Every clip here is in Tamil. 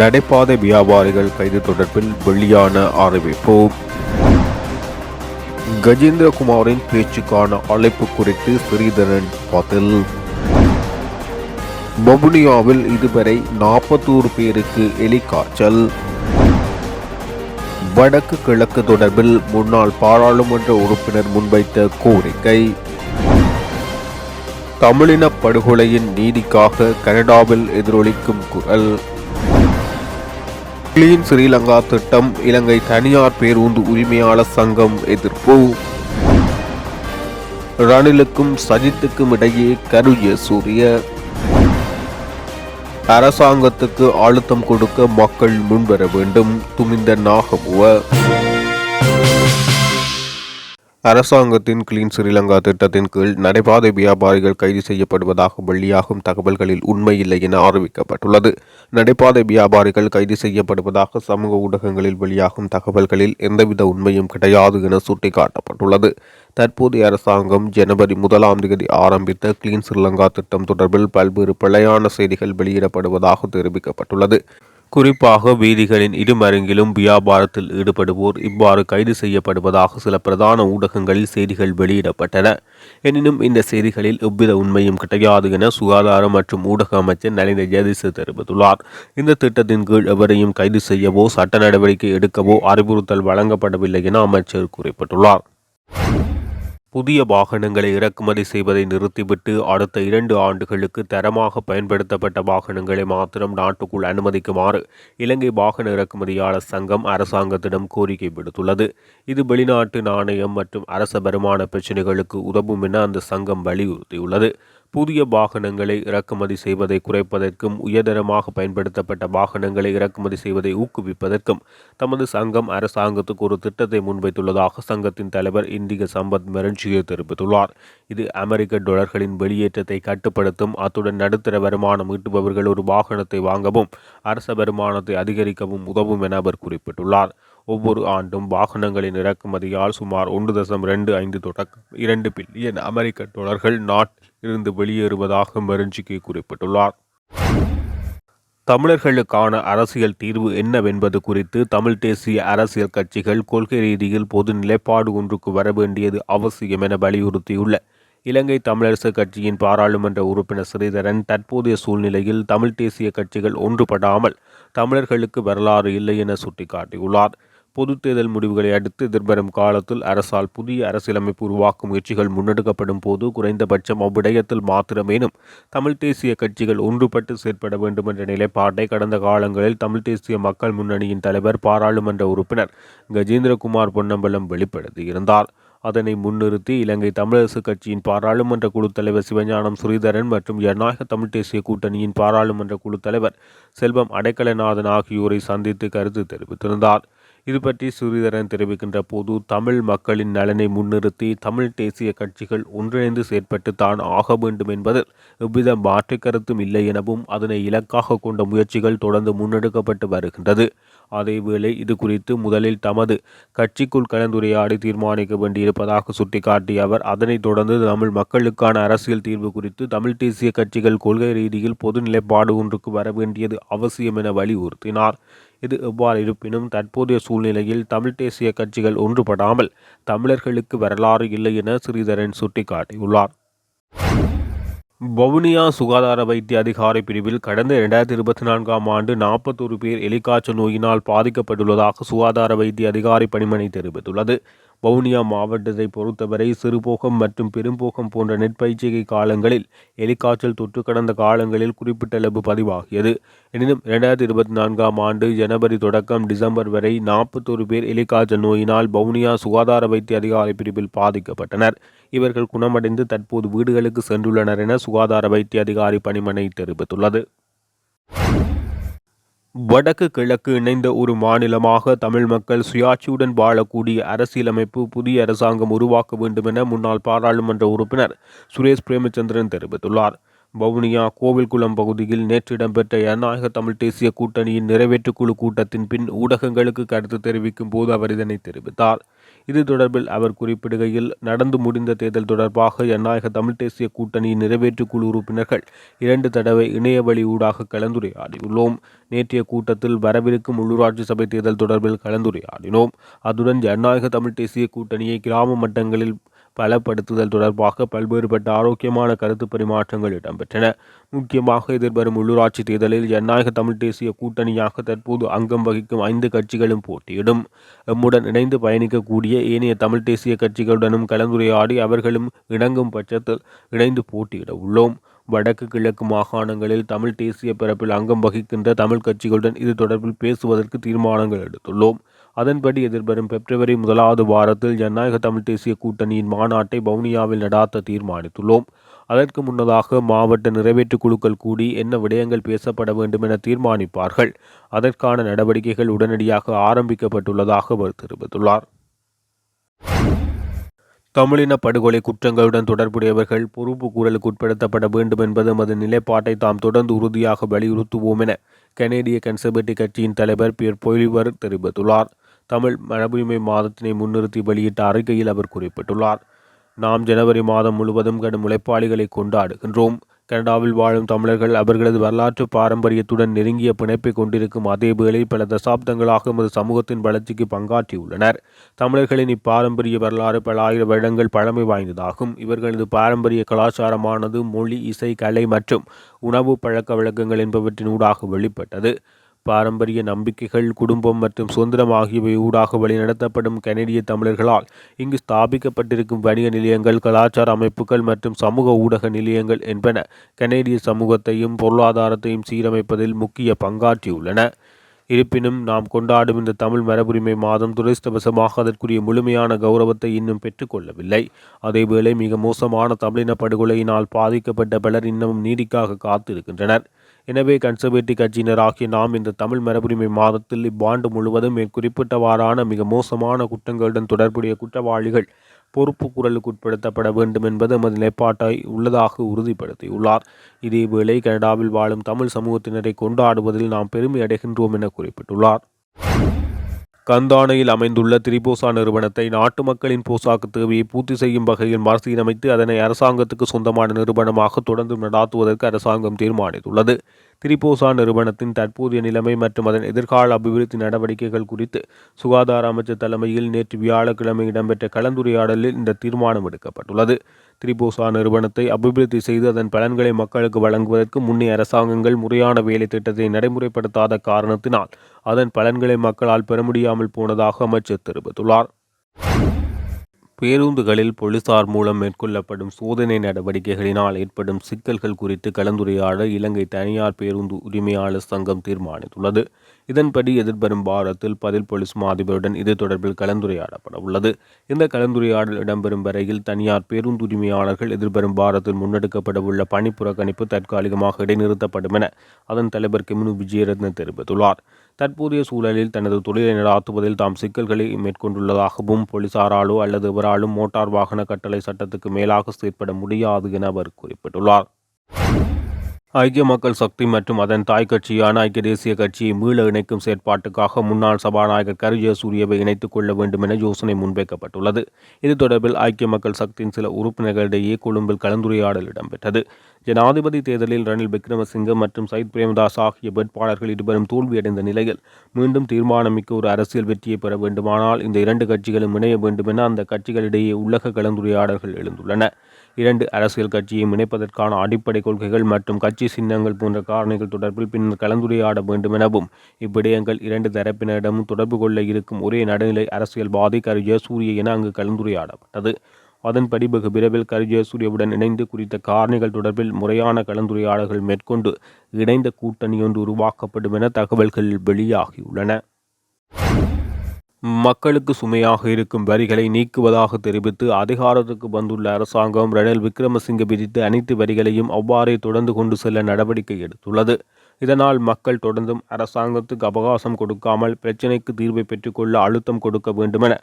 நடைபாதை வியாபாரிகள் கைது தொடர்பில் வெளியான அறிவிப்பு. கஜேந்திரகுமாரின் பேச்சுக்கான அழைப்பு குறித்து ஸ்ரீதரன் பதில். வவுனியாவில் இதுவரை 41 பேருக்கு எலிக்காய்ச்சல். வடக்கு கிழக்கு தொடர்பில் முன்னாள் பாராளுமன்ற உறுப்பினர் முன்வைத்த கோரிக்கை. தமிழின படுகொலையின் நீதிக்காக கனடாவில் எதிரொலிக்கும் குரல். கிளீன் ஸ்ரீலங்கா திட்டம் இலங்கை தனியார் பேருந்து உரிமையாளர் சங்கம் எதிர்ப்பு. ரணிலுக்கும் சஜித்துக்கும் இடையே கருய சூரிய. அரசாங்கத்துக்கு அழுத்தம் கொடுக்க மக்கள் முன்வர வேண்டும் துமிந்த நாகமுவ. அரசாங்கத்தின் கிளீன் ஸ்ரீலங்கா திட்டத்தின் கீழ் நடைபாதை வியாபாரிகள் கைது செய்யப்படுவதாக வெளியாகும் தகவல்களில் உண்மையில்லை என அறிவிக்கப்பட்டுள்ளது. நடைபாதை வியாபாரிகள் கைது செய்யப்படுவதாக சமூக ஊடகங்களில் வெளியாகும் தகவல்களில் எந்தவித உண்மையும் கிடையாது என சுட்டிக்காட்டப்பட்டுள்ளது. தற்போதைய அரசாங்கம் ஜனவரி 1 ஆரம்பித்த கிளீன் ஸ்ரீலங்கா திட்டம் தொடர்பில் பல்வேறு பிழையான செய்திகள் வெளியிடப்படுவதாக தெரிவிக்கப்பட்டுள்ளது. குறிப்பாக வீதிகளின் இருமருங்கிலும் வியாபாரத்தில் ஈடுபடுவோர் இவ்வாறு கைது செய்யப்படுவதாக சில பிரதான ஊடகங்களில் செய்திகள் வெளியிடப்பட்டன. எனினும் இந்த செய்திகளில் எவ்வித உண்மையும் கிடையாது என சுகாதார மற்றும் ஊடக அமைச்சர் நலிந்த ஜெயதிச தெரிவித்துள்ளார். இந்த திட்டத்தின் கீழ் எவரையும் கைது செய்யவோ சட்ட நடவடிக்கை எடுக்கவோ அறிவுறுத்தல் வழங்கப்படவில்லை என அமைச்சர் குறிப்பிட்டுள்ளார். புதிய வாகனங்களை இறக்குமதி செய்வதை நிறுத்திவிட்டு அடுத்த 2 ஆண்டுகளுக்கு தரமாக பயன்படுத்தப்பட்ட வாகனங்களை மாத்திரம் நாட்டுக்குள் அனுமதிக்குமாறு இலங்கை வாகன இறக்குமதியாளர் சங்கம் அரசாங்கத்திடம் கோரிக்கை விடுத்துள்ளது. இது வெளிநாட்டு நாணயம் மற்றும் அரச வருமான பிரச்சினைகளுக்கு உதவும் என அந்த சங்கம் வலியுறுத்தியுள்ளது. புதிய வாகனங்களை இறக்குமதி செய்வதை குறைப்பதற்கும் உயர்தரமாக பயன்படுத்தப்பட்ட வாகனங்களை இறக்குமதி செய்வதை ஊக்குவிப்பதற்கும் தமது சங்கம் அரசாங்கத்துக்கு ஒரு திட்டத்தை முன்வைத்துள்ளதாக சங்கத்தின் தலைவர் இந்திக சம்பத் மெரஞ்சியை தெரிவித்துள்ளார். இது அமெரிக்க டாலர்களின் வெளியேற்றத்தை கட்டுப்படுத்தும், அத்துடன் நடுத்தர வருமானம் ஈட்டுபவர்கள் ஒரு வாகனத்தை வாங்கவும் அரச வருமானத்தை அதிகரிக்கவும் உதவும் என அவர் குறிப்பிட்டுள்ளார். ஒவ்வொரு ஆண்டும் வாகனங்களின் இறக்குமதியால் சுமார் 1.25 தொடக்கம் 2 பில்லியன் அமெரிக்க டாலர்கள் நாட்டில் இருந்து வெளியேறுவதாக மெரஞ்சிகே குறிப்பிட்டுள்ளார். தமிழர்களுக்கான அரசியல் தீர்வு என்னவென்பது குறித்து தமிழ் தேசிய அரசியல் கட்சிகள் கொள்கை ரீதியில் பொது நிலைப்பாடு ஒன்றுக்கு வர வேண்டியது அவசியம் என வலியுறுத்தியுள்ள இலங்கை தமிழரசு கட்சியின் பாராளுமன்ற உறுப்பினர் ஸ்ரீதரன் தற்போதைய சூழ்நிலையில் தமிழ் தேசிய கட்சிகள் ஒன்றுபடாமல் தமிழர்களுக்கு வரலாறு இல்லை என சுட்டிக்காட்டியுள்ளார். பொது தேர்தல் முடிவுகளை அடுத்து எதிர்வரும் காலத்தில் அரசால் புதிய அரசியலமைப்பு உருவாக்கும் முயற்சிகள் முன்னெடுக்கப்படும் போது குறைந்தபட்சம் அவ்விடயத்தில் மாத்திரமேனும் தமிழ் தேசிய கட்சிகள் ஒன்றுபட்டு செயற்பட வேண்டும் என்ற நிலைப்பாட்டை கடந்த காலங்களில் தமிழ் தேசிய மக்கள் முன்னணியின் தலைவர் பாராளுமன்ற உறுப்பினர் கஜேந்திரகுமார் பொன்னம்பலம் வெளிப்படுத்தியிருந்தார். அதனை முன்னிறுத்தி இலங்கை தமிழரசு கட்சியின் பாராளுமன்ற குழு தலைவர் சிவஞானம் ஸ்ரீதரன் மற்றும் ஜனநாயக தமிழ் தேசிய கூட்டணியின் பாராளுமன்ற குழு தலைவர் செல்வம் அடைக்கலநாதன் ஆகியோரை சந்தித்து கருத்து தெரிவித்திருந்தார். இது பற்றி ஸ்ரீதரன் தெரிவிக்கின்ற போது தமிழ் மக்களின் நலனை முன்னிறுத்தி தமிழ் தேசிய கட்சிகள் ஒன்றிணைந்து செயற்பட்டு தான் ஆக வேண்டும் என்பதில் எவ்வித மாற்று கருத்தும் இல்லை எனவும் அதனை இலக்காக கொண்ட முயற்சிகள் தொடர்ந்து முன்னெடுக்கப்பட்டு வருகின்றது. அதேவேளை இது குறித்து முதலில் தமது கட்சிக்குள் கலந்துரையாடி தீர்மானிக்க வேண்டியிருப்பதாக சுட்டிக்காட்டிய அவர் அதனைத் தொடர்ந்து தமிழ் மக்களுக்கான அரசியல் தீர்வு குறித்து தமிழ் தேசிய கட்சிகள் கொள்கை ரீதியில் பொது நிலைப்பாடு ஒன்றுக்கு வர வேண்டியது அவசியம் என வலியுறுத்தினார். இது எவ்வாறு இருப்பினும் தற்போதைய சூழ்நிலையில் தமிழ் தேசிய கட்சிகள் ஒன்றுபடாமல் தமிழர்களுக்கு வரலாறு இல்லை என ஸ்ரீதரன் சுட்டிக்காட்டியுள்ளார். வவுனியா சுகாதார வைத்திய அதிகாரி பிரிவில் கடந்த 2024 ஆண்டு 41 பேர் எலிக்காய்ச்சல் நோயினால் பாதிக்கப்பட்டுள்ளதாக சுகாதார வைத்திய அதிகாரி பணிமனை தெரிவித்துள்ளது. வவுனியா மாவட்டத்தை பொறுத்தவரை சிறுபோகம் மற்றும் பெரும்போகம் போன்ற நெற்பயிற்சிகை காலங்களில் எலிக்காய்ச்சல் தொற்று கடந்த காலங்களில் குறிப்பிட்ட அளவு பதிவாகியது. எனினும் 2024 ஆண்டு ஜனவரி தொடக்கம் டிசம்பர் வரை 41 பேர் எலிக்காய்ச்சல் நோயினால் வவுனியா சுகாதார வைத்திய அதிகாரி பிரிவில் பாதிக்கப்பட்டனர். இவர்கள் குணமடைந்து தற்போது வீடுகளுக்கு சென்றுள்ளனர் என சுகாதார வைத்திய அதிகாரி பணிமனை தெரிவித்துள்ளது. வடக்கு கிழக்கு இணைந்த ஒரு மாநிலமாக தமிழ் மக்கள் சுயாட்சியுடன் வாழக்கூடிய அரசியலமைப்பு புதிய அரசாங்கம் உருவாக்க வேண்டும் என முன்னாள் பாராளுமன்ற உறுப்பினர் சுரேஷ் பிரேமச்சந்திரன் தெரிவித்துள்ளார். வவுனியா கோவில்குளம் பகுதியில் நேற்று இடம்பெற்ற ஜனநாயக தமிழ் தேசிய கூட்டணியின் நிறைவேற்றுக்குழு கூட்டத்தின் பின் ஊடகங்களுக்கு கருத்து தெரிவிக்கும் போது அவர் இதனை தெரிவித்தார். இது தொடர்பில் அவர் குறிப்பிடுகையில், நடந்து முடிந்த தேர்தல் தொடர்பாக ஜனநாயக தமிழ் தேசிய கூட்டணியின் நிறைவேற்றுக்குழு உறுப்பினர்கள் 2 தடவை இணையவழி ஊடாக கலந்துரையாடியுள்ளோம். நேற்றைய கூட்டத்தில் வரவிருக்கும் உள்ளூராட்சி சபை தேர்தல் தொடர்பில் கலந்துரையாடினோம். அதுடன் ஜனநாயக தமிழ் தேசிய கூட்டணியை கிராம மட்டங்களில் பலப்படுத்துதல் தொடர்பாக பல்வேறுபட்ட ஆரோக்கியமான கருத்து பரிமாற்றங்கள் இடம்பெற்றன. முக்கியமாக எதிர்வரும் உள்ளூராட்சி தேர்தலில் ஜனநாயக தமிழ் தேசிய கூட்டணியாக தற்போது அங்கம் வகிக்கும் 5 கட்சிகளும் போட்டியிடும். எம்முடன் இணைந்து பயணிக்கக்கூடிய ஏனைய தமிழ் தேசிய கட்சிகளுடனும் கலந்துரையாடி அவர்களும் இணங்கும் பட்சத்தில் இணைந்து போட்டியிட உள்ளோம். வடக்கு கிழக்கு மாகாணங்களில் தமிழ் தேசிய பரப்பில் அங்கம் வகிக்கின்ற தமிழ் கட்சிகளுடன் இது தொடர்பில் பேசுவதற்கு தீர்மானங்கள் எடுத்துள்ளோம். அதன்படி எதிர்வரும் பிப்ரவரி 1வது வாரத்தில் ஜனநாயக தமிழ் தேசிய கூட்டணியின் மாநாட்டை வவுனியாவில் நடாத்த தீர்மானித்துள்ளோம். அதற்கு முன்னதாக மாவட்ட நிறைவேற்று குழுக்கள் கூடி என்ன விடயங்கள் பேசப்பட வேண்டும் என தீர்மானிப்பார்கள். அதற்கான நடவடிக்கைகள் உடனடியாக ஆரம்பிக்கப்பட்டுள்ளதாக அவர் தெரிவித்துள்ளார். தமிழின படுகொலை குற்றங்களுடன் தொடர்புடையவர்கள் பொறுப்பு கூறலுக்கு உட்படுத்தப்பட வேண்டும் என்பது எமது நிலைப்பாட்டை தாம் தொடர்ந்து உறுதியாக வலியுறுத்துவோம் என கனேடிய கன்சர்வேட்டிவ் கட்சியின் தலைவர் பியர் பொய்லிவர் தெரிவித்துள்ளார். தமிழ் மரபுரிமை மாதத்தினை முன்னிறுத்தி வெளியிட்ட அறிக்கையில் அவர் குறிப்பிட்டுள்ளார். நாம் ஜனவரி மாதம் முழுவதும் கடும் உழைப்பாளிகளை கொண்டாடுகின்றோம். கனடாவில் வாழும் தமிழர்கள் அவர்களது வரலாற்று பாரம்பரியத்துடன் நெருங்கிய பிணைப்பை கொண்டிருக்கும் அதேவேளை பல தசாப்தங்களாக எமது சமூகத்தின் வளர்ச்சிக்கு பங்காற்றியுள்ளனர். தமிழர்களின் இப்பாரம்பரிய வரலாறு பல ஆயிரம் வருடங்கள் பழமை வாய்ந்ததாகும். இவர்களது பாரம்பரிய கலாச்சாரமானது மொழி, இசை, கலை மற்றும் உணவு பழக்க வழக்கங்கள் என்பவற்றின் ஊடாக வெளிப்பட்டது. பாரம்பரிய நம்பிக்கைகள், குடும்பம் மற்றும் சுதந்திரம் ஆகியவை ஊடாக வழிநடத்தப்படும் கனேடிய தமிழர்களால் இங்கு ஸ்தாபிக்கப்பட்டிருக்கும் வணிக நிலையங்கள், கலாச்சார அமைப்புகள் மற்றும் சமூக ஊடக நிலையங்கள் என்பன கனேடிய சமூகத்தையும் பொருளாதாரத்தையும் சீரமைப்பதில் முக்கிய பங்காற்றியுள்ளன. இருப்பினும் நாம் கொண்டாடும் இந்த தமிழ் மரபுரிமை மாதம் துரதிர்ஷ்டவசமாக அதற்குரிய முழுமையான கௌரவத்தை இன்னும் பெற்றுக்கொள்ளவில்லை. அதேவேளை மிக மோசமான தமிழின படுகொலையினால் பாதிக்கப்பட்ட பலர் இன்னமும் நீதிக்காக காத்திருக்கின்றனர். எனவே கன்சர்வேட்டிவ் கட்சியினராகிய நாம் இந்த தமிழ் மரபுரிமை மாதத்தில் இவ்வாண்டு முழுவதும் மேற்குறிப்பிட்டவாறான மிக மோசமான குற்றங்களுடன் தொடர்புடைய குற்றவாளிகள் பொறுப்பு குரலுக்கு உட்படுத்தப்பட வேண்டும் என்பது எமது நிலைப்பாட்டை உள்ளதாக உறுதிப்படுத்தியுள்ளார். இதேவேளை கனடாவில் வாழும் தமிழ் சமூகத்தினரை கொண்டாடுவதில் நாம் பெருமை அடைகின்றோம் என குறிப்பிட்டுள்ளார். கந்தானையில் அமைந்துள்ள திரிபோசா நிறுவனத்தை நாட்டு மக்களின் போசாக்கு தேவையை பூர்த்தி செய்யும் வகையில் மறுசீரமைத்து அதனை அரசாங்கத்துக்கு சொந்தமான நிறுவனமாக தொடர்ந்து நடாத்துவதற்கு அரசாங்கம் தீர்மானித்துள்ளது. திரிபோசா நிறுவனத்தின் தற்போதைய நிலைமை மற்றும் அதன் எதிர்கால அபிவிருத்தி நடவடிக்கைகள் குறித்து சுகாதார அமைச்சர் தலைமையில் நேற்று வியாழக்கிழமை இடம்பெற்ற கலந்துரையாடலில் இந்த தீர்மானம் எடுக்கப்பட்டுள்ளது. திரிபோசா நிறுவனத்தை அபிவிருத்தி செய்து அதன் பலன்களை மக்களுக்கு வழங்குவதற்கு முன்னைய அரசாங்கங்கள் முறையான வேலை திட்டத்தை நடைமுறைப்படுத்தாத காரணத்தினால் அதன் பலன்களை மக்களால் பெற முடியாமல் போனதாக அமைச்சர் தெரிவித்துள்ளார். பேருந்துகளில் போலீசார் மூலம் மேற்கொள்ளப்படும் சோதனை நடவடிக்கைகளினால் ஏற்படும் சிக்கல்கள் குறித்து கலந்துரையாட இலங்கை தனியார் பேருந்து உரிமையாளர் சங்கம் தீர்மானித்துள்ளது. இதன்படி எதிர்வரும் வாரத்தில் பதில் போலீஸ் மாதிபருடன் இது தொடர்பில் கலந்துரையாடப்பட உள்ளது. இந்த கலந்துரையாடல் இடம்பெறும் வரையில் தனியார் பேருந்து உரிமையாளர்கள் எதிர்வரும் வாரத்தில் முன்னெடுக்கப்பட உள்ள பணி புறக்கணிப்பு தற்காலிகமாக இடைநிறுத்தப்படும் என அதன் தலைவர் கெமினு விஜயரத்ன தெரிவித்துள்ளார். தற்போதைய சூழலில் தனது தொழிலை நடாத்துவதில் தாம் சிக்கல்களை மேற்கொண்டுள்ளதாகவும் போலீசாராலோ அல்லது எவராலும் மோட்டார் வாகன கட்டளை சட்டத்துக்கு மேலாக செயற்பட முடியாது என அவர் குறிப்பிட்டுள்ளார். ஐக்கிய மக்கள் சக்தி மற்றும் அதன் தாய் கட்சியான ஐக்கிய தேசிய கட்சியை மீள இணைக்கும் செயற்பாட்டுக்காக முன்னாள் சபாநாயகர் கரு ஜெயசூரியவை இணைத்துக் கொள்ள வேண்டும் என யோசனை முன்வைக்கப்பட்டுள்ளது. இது தொடர்பில் ஐக்கிய மக்கள் சக்தியின் சில உறுப்பினர்களிடையே கொழும்பில் கலந்துரையாடல் இடம்பெற்றது. ஜனாதிபதி தேர்தலில் ரணில் விக்ரமசிங்க மற்றும் சயித் பிரேமதாஸ் ஆகிய வேட்பாளர்கள் இருவரும் தோல்வியடைந்த நிலையில் மீண்டும் தீர்மானமிக்க ஒரு அரசியல் வெற்றியை பெற வேண்டுமானால் இந்த 2 கட்சிகளும் இணைய வேண்டும் என அந்த கட்சிகளிடையே உள்ளக கலந்துரையாடல்கள் எழுந்துள்ளன. 2 அரசியல் கட்சியை இணைப்பதற்கான அடிப்படை கொள்கைகள் மற்றும் கட்சி சின்னங்கள் போன்ற காரணிகள் தொடர்பில் பின்னர் கலந்துரையாட வேண்டும் எனவும் இவ்விடயங்கள் 2 தரப்பினரிடமும் தொடர்பு கொள்ள இருக்கும் ஒரே நடுநிலை அரசியல்வாதி கரு ஜெயசூரிய என அங்கு கலந்துரையாடப்பட்டது. அதன்படி வெகு விரைவில் கரு ஜெயசூரியவுடன் இணைந்து குறித்த காரணிகள் தொடர்பில் முறையான கலந்துரையாடல்கள் மேற்கொண்டு இணைந்த கூட்டணி ஒன்று உருவாக்கப்படும் என தகவல்கள் வெளியாகியுள்ளன. மக்களுக்கு சுமையாக இருக்கும் வரிகளை நீக்குவதாக தெரிவித்து அதிகாரத்துக்கு வந்துள்ள அரசாங்கம் ரணில் விக்ரமசிங்க விதித்த அனைத்து வரிகளையும் அவ்வாறே தொடர்ந்து கொண்டு செல்ல நடவடிக்கை எடுத்துள்ளது. இதனால் மக்கள் தொடர்ந்தும் அரசாங்கத்துக்கு அவகாசம் கொடுக்காமல் பிரச்சினைக்கு தீர்வை பெற்றுக்கொள்ள அழுத்தம் கொடுக்க வேண்டுமென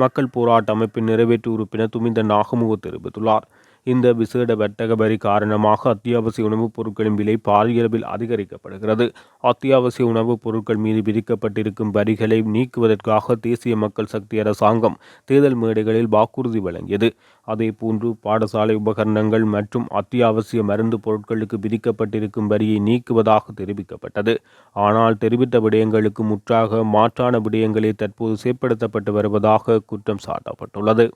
மக்கள் போராட்ட அமைப்பின் நிறைவேற்று உறுப்பினர் துமிந்த நாகமுக தெரிவித்துள்ளார். இந்த விசேட வர்த்தக வரி காரணமாக அத்தியாவசிய உணவுப் பொருட்களின் விலை பாரியளவில் அதிகரிக்கப்படுகிறது. அத்தியாவசிய உணவுப் பொருட்கள் மீது விதிக்கப்பட்டிருக்கும் வரிகளை நீக்குவதற்காக தேசிய மக்கள் சக்தி அரசாங்கம் தேர்தல் மேடைகளில் வாக்குறுதி வழங்கியது. அதேபோன்று பாடசாலை உபகரணங்கள் மற்றும் அத்தியாவசிய மருந்து பொருட்களுக்கு விதிக்கப்பட்டிருக்கும் வரியை நீக்குவதாக தெரிவிக்கப்பட்டது. ஆனால் தெரிவித்த விடயங்களுக்கு முற்றாக மாற்றான விடயங்களே தற்போது செயற்படுத்தப்பட்டு வருவதாக குற்றம் சாட்டப்பட்டுள்ளது.